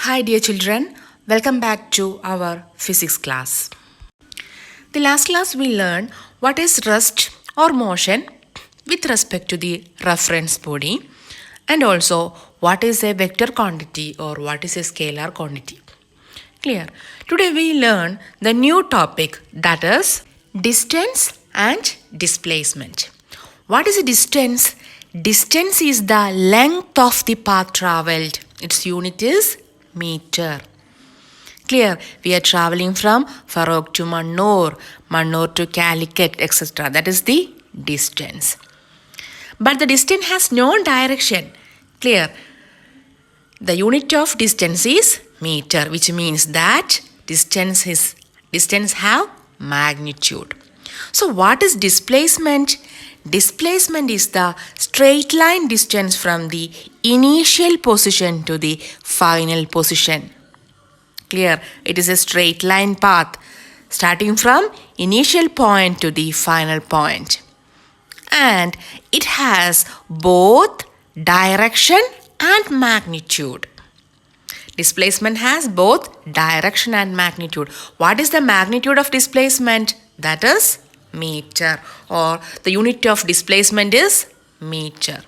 Hi, dear children. Welcome back to our physics class. The last class we learned what is rest or motion with respect to the reference body and also what is a vector quantity or what is a scalar quantity. Clear? Today we learn the new topic that is distance and displacement. What is a distance? Distance is the length of the path traveled. Its unit is meter. Clear? We are traveling from Farouk to Mannor, Mannor to Calicut, etc. That is the distance. But the distance has no direction. Clear? The unit of distance is meter, which means that distance have magnitude. So what is displacement? Displacement is the straight line distance from the initial position to the final position. Clear? It is a straight line path starting from initial point to the final point. And it has both direction and magnitude. Displacement has both direction and magnitude. What is the magnitude of displacement? That is meter, or the unit of displacement is meter.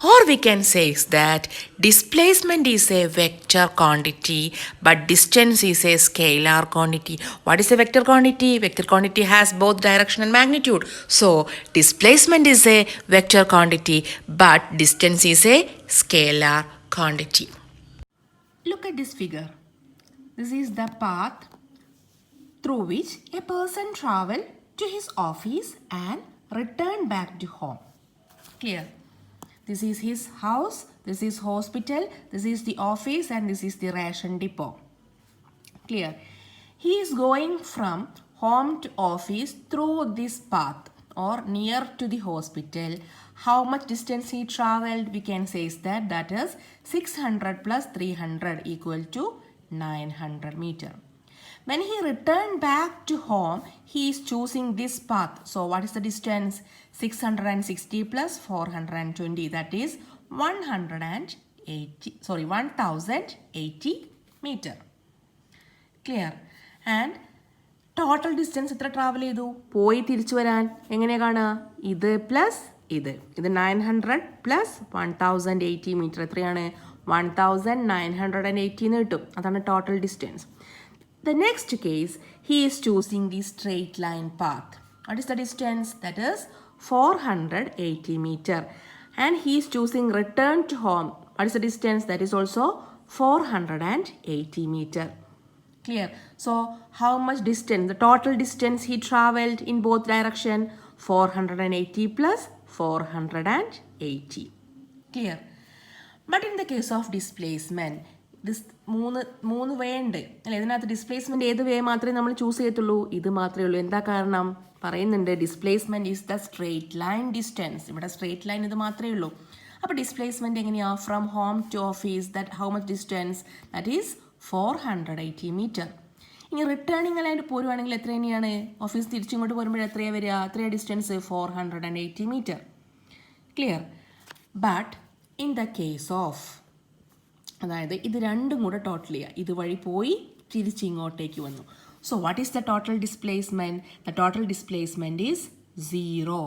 Or we can say that displacement is a vector quantity but distance is a scalar quantity. What is a vector quantity? Vector quantity has both direction and magnitude. So displacement is a vector quantity but distance is a scalar quantity. Look at this figure. This is the path through which a person travel to his office and return back to home. Clear? This is his house, this is hospital, this is the office and this is the ration depot. Clear? He is going from home to office through this path or near to the hospital. How much distance he traveled? We can say that is 600 plus 300 equal to 900 meter. When he returned back to home, he is choosing this path. So what is the distance? 660 plus 420, that is 1080 meter. Clear? And total distance എത്ര travel ചെയ്തു? പോയി തിരിച്ചു വരാൻ എങ്ങനെ കാണുക? ഇത് plus ഇത് 900 plus 1080 metre എത്രയാണ്? 1980 എന്ന് കിട്ടും. അതാണ് total distance. The next case, he is choosing the straight line path. What is the distance? That is 480 meter. And he is choosing return to home. What is the distance? That is also 480 meter. Clear? So, how much distance? The total distance he traveled in both direction? 480 plus 480. Clear? But in the case of displacement, മൂന്ന് വേ ഉണ്ട് അല്ലെ? ഇതിനകത്ത് displacement ഏത് വേ മാത്രമേ നമ്മൾ choose ചെയ്യത്തുള്ളൂ? ഇത് മാത്രമേ ഉള്ളൂ. എന്താ കാരണം? പറയുന്നുണ്ട് displacement is the straight line distance. ഇവിടെ സ്ട്രേറ്റ് ലൈൻ ഇത് മാത്രമേ ഉള്ളൂ. അപ്പോൾ ഡിസ്പ്ലേസ്മെന്റ് എങ്ങനെയാ? From home to office, that how much distance? That is 480 metre. ഇനി റിട്ടേണിംഗ് ആയിട്ട് പോരുവാണെങ്കിൽ എത്ര തന്നെയാണ്? ഓഫീസ് തിരിച്ചിങ്ങോട്ട് പോരുമ്പോൾ എത്രയാണ് വരിക? എത്രയാണ് distance? 480 metre. Clear? But in the case of, അതായത് ഇത് രണ്ടും കൂടെ ടോട്ടൽ ചെയ്യുക. ഇതുവഴി പോയി തിരിച്ച് ഇങ്ങോട്ടേക്ക് വന്നു. So what is the total displacement? The total displacement is 0.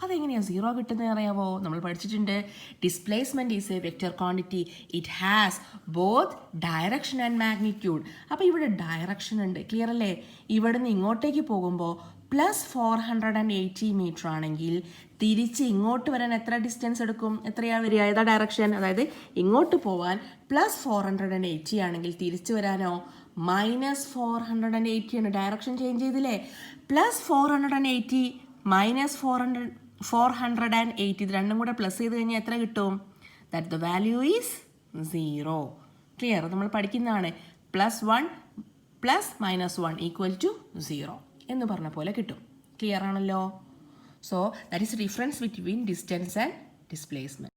അതെങ്ങനെയാണ് 0 കിട്ടുന്നത് അറിയാമോ? നമ്മൾ പഠിച്ചിട്ടുണ്ട് displacement is A vector quantity. It has both direction and magnitude. അപ്പോൾ ഇവിടെ ഡയറക്ഷൻ ഉണ്ട്. ക്ലിയർ അല്ലേ? ഇവിടെ നിന്ന് ഇങ്ങോട്ടേക്ക് പോകുമ്പോൾ പ്ലസ് 480 മീറ്റർ ആണെങ്കിൽ തിരിച്ച് ഇങ്ങോട്ട് വരാൻ എത്ര ഡിസ്റ്റൻസ് എടുക്കും? എത്രയാണ് വരിക? ഏതാ ഡയറക്ഷൻ? അതായത് ഇങ്ങോട്ട് പോവാൻ പ്ലസ് 480 ആണെങ്കിൽ തിരിച്ചു വരാനോ മൈനസ് 480 ആണ്. ഡയറക്ഷൻ ചേഞ്ച് ചെയ്തില്ലേ? പ്ലസ് 480 മൈനസ് 480 ഇത് രണ്ടും കൂടെ പ്ലസ് ചെയ്ത് കഴിഞ്ഞാൽ എത്ര കിട്ടും? That the value is 0. Clear? നമ്മൾ പഠിക്കുന്നതാണ് +1 പ്ലസ് -1 ഈക്വൽ ടു 0 എന്ന് പറഞ്ഞ പോലെ കിട്ടും. ക്ലിയർ ആണല്ലോ? So that is difference between distance and displacement.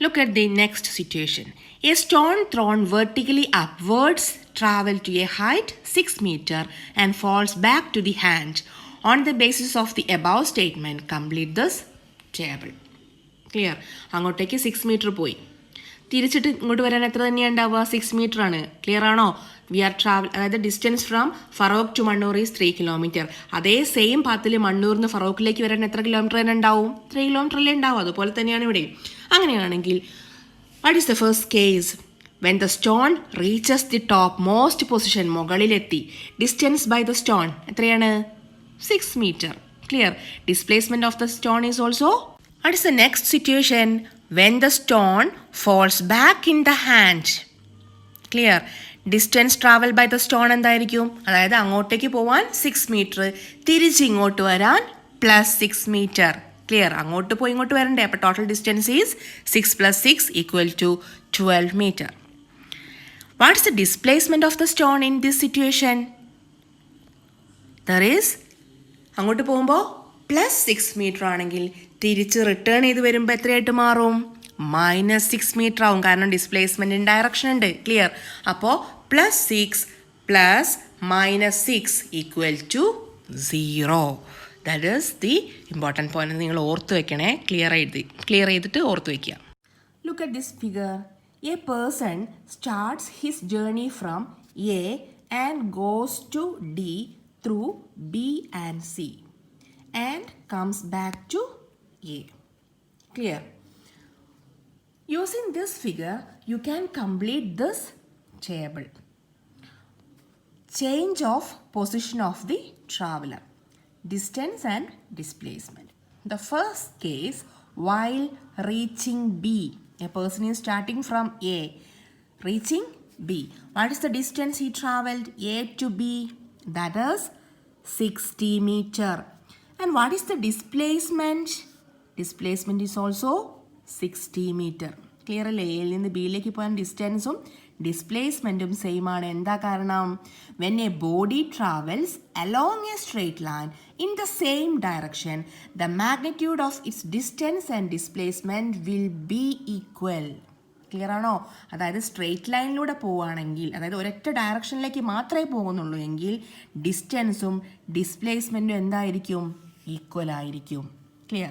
Look at the next situation. A stone thrown vertically upwards travels to a height 6 meter and falls back to the hand. On the basis of the above statement, complete this table. Clear? അങ്ങോട്ടേക്ക് 6 meter പോയി. തിരിച്ചിട്ട് ഇങ്ങോട്ട് വരാൻ എത്ര തന്നെയാണ് ഉണ്ടാവുക? 6 metre ആണ്. Clear ആണോ? വി ആർ ട്രാവൽ, അതായത് distance from Feroke to Mannur is 3 kilometre. അതേ സെയിം പാത്തിൽ മണ്ണൂരിൽ നിന്ന് ഫറോക്കിലേക്ക് വരാൻ എത്ര കിലോമീറ്റർ തന്നെ ഉണ്ടാവും? 3 കിലോമീറ്റർ അല്ലേ ഉണ്ടാവും. അതുപോലെ തന്നെയാണ് ഇവിടെ. അങ്ങനെയാണെങ്കിൽ what is the first case? When the stone reaches the top most position, മുകളിലെത്തി. ഡിസ്റ്റൻസ് ബൈ ദ സ്റ്റോൺ എത്രയാണ്? 6 meter. Clear. Displacement of the stone is also. What is the next situation? When the stone falls back in the hand. Clear. Distance travel by the stone എന്തായിരിക്കും? അതായത് അങ്ങോട്ടേക്ക് പോവാൻ 6 metre, തിരിച്ച് ഇങ്ങോട്ട് വരാൻ +6 meter. Clear. അങ്ങോട്ട് പോയി ഇങ്ങോട്ട് വരണ്ടേ? അപ്പോൾ total distance is 6 + 6 = 12 metre. What is the displacement of the stone in this situation? There is, അങ്ങോട്ട് പോകുമ്പോൾ +6 മീറ്റർ ആണെങ്കിൽ തിരിച്ച് റിട്ടേൺ ചെയ്ത് വരുമ്പോൾ എത്രയായിട്ട് മാറും? -6 മീറ്റർ ആവും. കാരണം ഡിസ്പ്ലേസ്മെൻറ്റിന് ഡയറക്ഷൻ ഉണ്ട്. ക്ലിയർ. അപ്പോൾ +6 + -6 = 0. That is the important point. നിങ്ങൾ ഓർത്ത് വെക്കണേ. ക്ലിയർ ചെയ്തിട്ട് ഓർത്ത് വയ്ക്കുക. Look at this figure. A person starts his journey from A and goes to D through B and C and comes back to A. Clear? Using this figure, you can complete this table. Change of position of the traveler, distance and displacement. The first case, while reaching B, a person is starting from A, reaching B. What is the distance he traveled A to B? That is 60 meter. And what is the displacement? Displacement is also 60 meter. Clear അല്ലേ? എയിൽ നിന്ന് ബിയിലേക്ക് പോകാൻ ഡിസ്റ്റൻസും ഡിസ്പ്ലേസ്മെൻറ്റും same ആണ്. എന്താ കാരണം? When A body travels along A straight line in the same direction, the magnitude of its distance and displacement will be equal. Clear ആണോ? അതായത് straight ലൈനിലൂടെ പോവുകയാണെങ്കിൽ, അതായത് ഒരൊറ്റ ഡയറക്ഷനിലേക്ക് മാത്രമേ പോകുന്നുള്ളൂ എങ്കിൽ ഡിസ്റ്റൻസും ഡിസ്പ്ലേസ്മെൻറ്റും എന്തായിരിക്കും? ഈക്വൽ ആയിരിക്കും. Clear.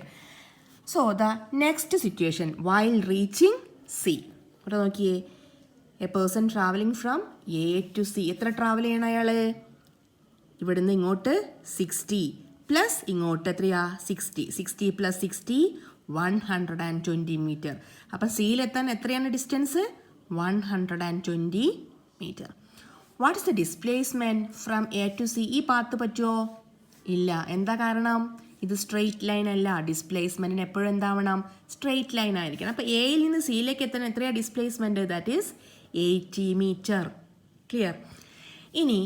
So the next situation, while reaching C. ഇവിടെ നോക്കിയേ, a person travelling from A to C. എത്ര ട്രാവൽ ചെയ്യണം അയാൾ? ഇവിടുന്ന് ഇങ്ങോട്ട് 60 പ്ലസ് ഇങ്ങോട്ട് എത്രയാ? 60. 60 + 60 120 മീറ്റർ. അപ്പം സിയിലെത്താൻ എത്രയാണ് distance? 120 metre. What is the displacement from A to C? ഈ പാത്ത് പറ്റുമോ? ഇല്ല. എന്താ കാരണം? ഇത് സ്ട്രെയിറ്റ് ലൈൻ അല്ല. ഡിസ്പ്ലേസ്മെൻറ്റിന് എപ്പോഴും എന്താവണം? സ്ട്രെയിറ്റ് ലൈൻ ആയിരിക്കണം. അപ്പോൾ എയിൽ നിന്ന് സിയിലേക്ക് എത്താൻ എത്രയാണ് displacement? That is 80 meter. Clear. ഇനി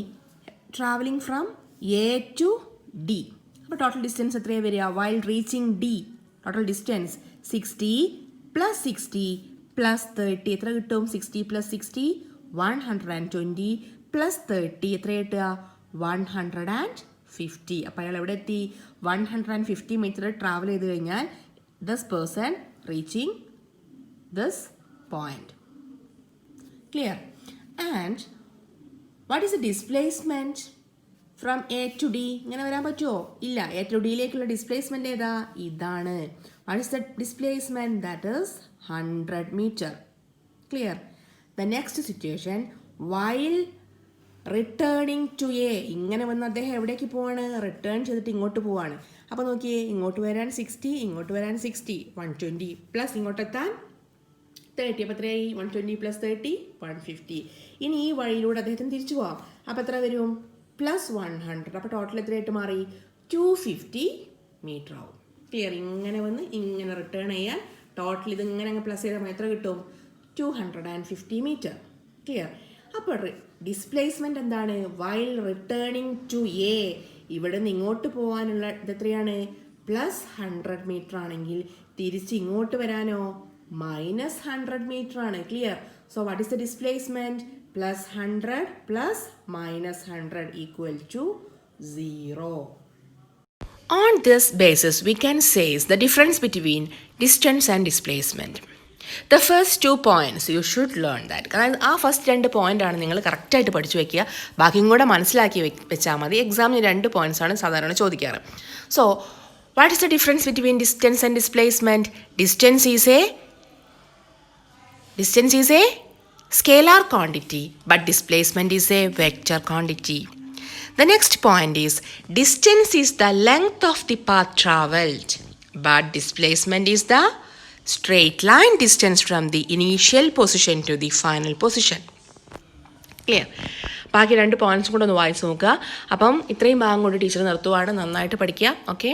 travelling from A to D. അപ്പോൾ ടോട്ടൽ ഡിസ്റ്റൻസ് എത്രയാണ് വരിക? While reaching D, total distance 60 + 60 + 30 എത്ര കിട്ടും? 60 + 60 120 + 30 എത്ര കിട്ടുക? 150. അപ്പോൾ അയാൾ എവിടെ എത്തി? 150 മീറ്റർ ട്രാവൽ ചെയ്ത് കഴിഞ്ഞാൽ this person reaching this point. Clear. And what is the displacement from A to D? ഇങ്ങനെ വരാൻ പറ്റുമോ? ഇല്ല. എ ടു ഡിയിലേക്കുള്ള ഡിസ്പ്ലേസ്മെൻറ്റ് ഏതാ? ഇതാണ്. What is the displacement? That is 100 metre. Clear. The next situation, while returning to A. ഇങ്ങനെ വന്ന് അദ്ദേഹം എവിടേക്ക് പോവാണ്? റിട്ടേൺ ചെയ്തിട്ട് ഇങ്ങോട്ട് പോവാണ്. അപ്പോൾ നോക്കിയേ, ഇങ്ങോട്ട് വരാൻ 60, ഇങ്ങോട്ട് വരാൻ 60, 120 പ്ലസ് ഇങ്ങോട്ടെത്താൻ 30. അപ്പോൾ എത്രയായി? 120 + 30 150. ഇനി ഈ വഴിയിലൂടെ അദ്ദേഹത്തിന് തിരിച്ചു പോവാം. അപ്പോൾ എത്ര വരും? +100. അപ്പോൾ ടോട്ടൽ എത്രയായിട്ട് മാറി? 250 മീറ്റർ ആവും. ക്ലിയർ. ഇങ്ങനെ വന്ന് ഇങ്ങനെ റിട്ടേൺ ചെയ്യാൻ ടോട്ടൽ ഇതിങ്ങനെ അങ്ങ് പ്ലസ് ചെയ്താൽ എത്ര കിട്ടും? 250 മീറ്റർ. ക്ലിയർ. അപ്പോൾ ഡിസ്പ്ലേസ്മെൻറ്റ് എന്താണ്? While returning to A. ഇവിടെ നിന്ന് ഇങ്ങോട്ട് പോകാനുള്ള ഇതെത്രയാണ്? +100 മീറ്റർ ആണെങ്കിൽ തിരിച്ച് ഇങ്ങോട്ട് വരാനോ? -100 മീറ്റർ ആണ്. Clear. So what is the displacement? +100 + -100 = 0. On this basis, we can say the difference between distance and displacement. The first 2 points you should learn that. കാരണം ആ ഫസ്റ്റ് 2 പോയിൻ്റാണ് നിങ്ങൾ കറക്റ്റായിട്ട് പഠിച്ചു വയ്ക്കുക. ബാക്കിയും കൂടെ മനസ്സിലാക്കി വെച്ചാൽ മതി. എക്സാമിന് 2 പോയിൻറ്റ്സാണ് സാധാരണ ചോദിക്കാറ്. So what is the difference between distance and displacement? Distance is a Distance is a scalar quantity, but displacement is a vector quantity. The next point is distance is the length of the path traveled, but displacement is the straight line distance from the initial position to the final position. Clear? ബാക്കി 2 പോയിന്റ്സും കൂടെ ഒന്ന് വായിച്ച് നോക്കുക. അപ്പം ഇത്രയും ഭാഗം കൊണ്ട് teacher നിർത്തുവാണ്. നന്നായിട്ട് പഠിക്കുക. ഓക്കെ.